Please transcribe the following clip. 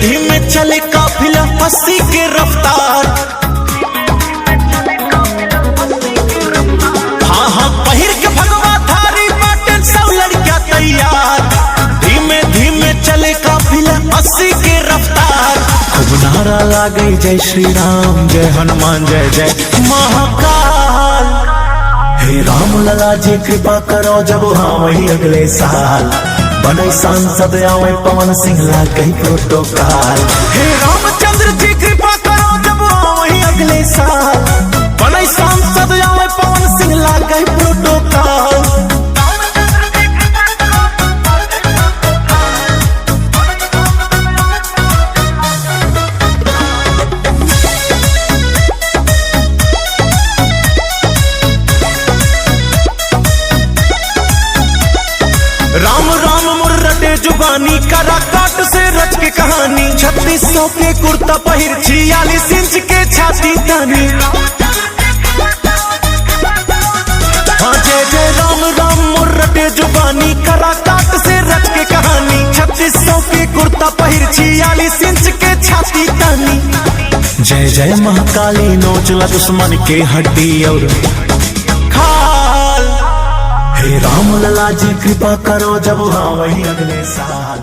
धीमे चले काफिला मस्ती के रफ्तार। हाँ हाँ पहिर के भगवा थारी बाटन सब लड़कियां तैयार। धीमे धीमे चले काफिला मस्ती के रफ्तार। खूब नारा लागे जय श्री राम जय हनुमान जय जय महाकाल। हे राम लला जी कृपा करो जब हाँ वही अगले साल बने सांसद आवे पवन सिंह लागे प्रोटोकॉल। हे रामचंद्र जी कृपा करो जब हाँ वही अगले साल बने सांसद आवे पवन सिंह लागे प्रोटोकॉल। राम राम मुर्रटे जुबानी करा काट से रच के कहानी। 3600 के कुर्ता पहिर 46 इंच के छाती तानी। हाँ जय जय राम राम मुर्रटे जुबानी करा काट से रच के कहानी। 3600 के कुर्ता पहिर 46 इंच के छाती तानी। जय जय महाकाली नोचला दुश्मन के हड्डी और खाल। हे राम लला जी कृपा करो जब हाँ वही अगले साल।